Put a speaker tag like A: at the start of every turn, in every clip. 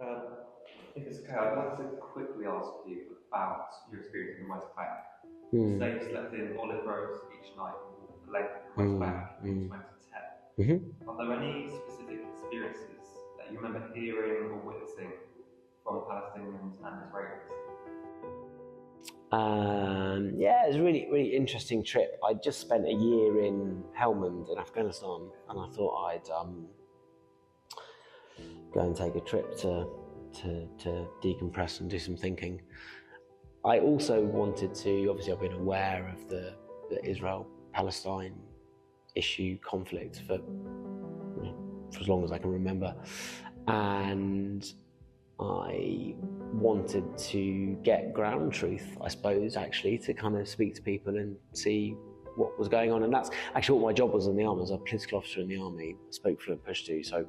A: If it's okay, I'd like to quickly ask you about your experience in the West Bank. You
B: Mm,
A: say you slept in olive groves each night and walked the length of the West Bank
B: mm,
A: in
B: mm.
A: 2010.
B: Mhm.
A: Are there any specific experiences that you remember hearing or witnessing from Palestinians and Israelis?
B: Yeah, it was a really, really interesting trip. I just spent a year in Helmand in Afghanistan, and I thought I'd go and take a trip to decompress and do some thinking. I also wanted to, obviously I've been aware of the Israel-Palestine issue conflict for as long as I can remember. And I wanted to get ground truth, I suppose, actually, to kind of speak to people and see what was going on. And that's actually what my job was in the army. I was a political officer in the army, I spoke fluent Pashto, so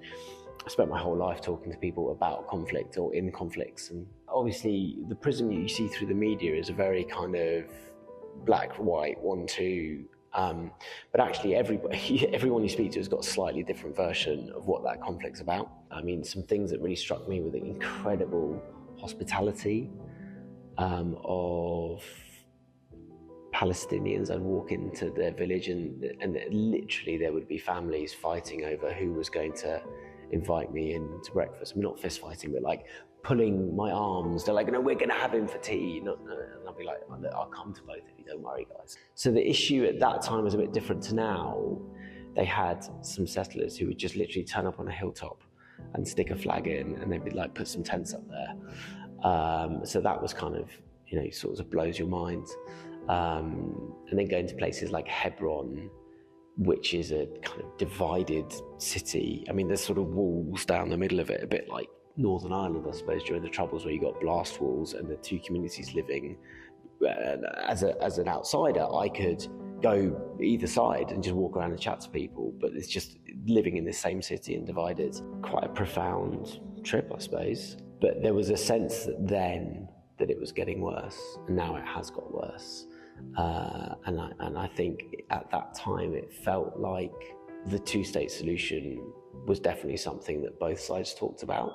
B: I spent my whole life talking to people about conflict or in conflicts. And obviously the prism you see through the media is a very kind of black, white, 1-2. But actually everyone you speak to has got a slightly different version of what that conflict's about. I mean, some things that really struck me were the incredible hospitality of Palestinians. I'd walk into their village and literally there would be families fighting over who was going to invite me in to breakfast. I mean, not fist fighting, but like pulling my arms. They're like, no, we're going to have him for tea. No. And I'll be like, I'll come to both of you, don't worry, guys. So the issue at that time was a bit different to now. They had some settlers who would just literally turn up on a hilltop and stick a flag in, and they'd be like, put some tents up there. So that was kind of, sort of blows your mind. And then going to places like Hebron, which is a kind of divided city. I mean, there's sort of walls down the middle of it, a bit like Northern Ireland, I suppose, during the Troubles, where you got blast walls and the two communities living. As an outsider, I could go either side and just walk around and chat to people, but it's just living in the same city and divided. Quite a profound trip, I suppose. But there was a sense that it was getting worse, and now it has got worse. And I think at that time it felt like the two-state solution was definitely something that both sides talked about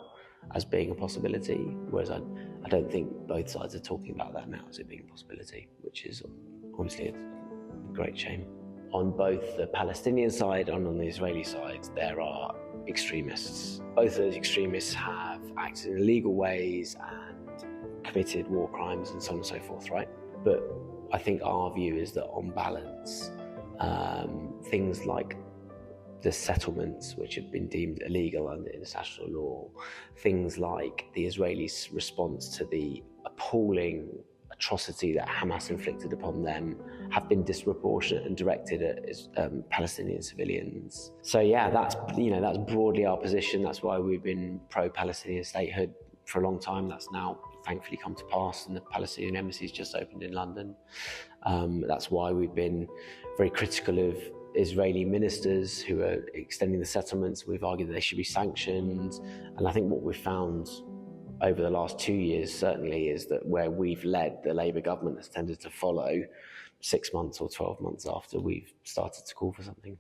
B: as being a possibility, whereas I don't think both sides are talking about that now as it being a possibility, which is obviously a great shame. On both the Palestinian side and on the Israeli side, there are extremists. Both of those extremists have acted in illegal ways and committed war crimes and so on and so forth, right? But I think our view is that on balance, things like the settlements, which have been deemed illegal under international law, things like the Israelis' response to the appalling atrocity that Hamas inflicted upon them, have been disproportionate and directed at Palestinian civilians. So yeah, that's broadly our position. That's why we've been pro-Palestinian statehood for a long time. That's now thankfully come to pass, and the Palestinian embassy's just opened in London. That's why we've been very critical of Israeli ministers who are extending the settlements. We've argued that they should be sanctioned. And I think what we've found over the last 2 years certainly is that where we've led, the Labour government has tended to follow 6 months or 12 months after we've started to call for something.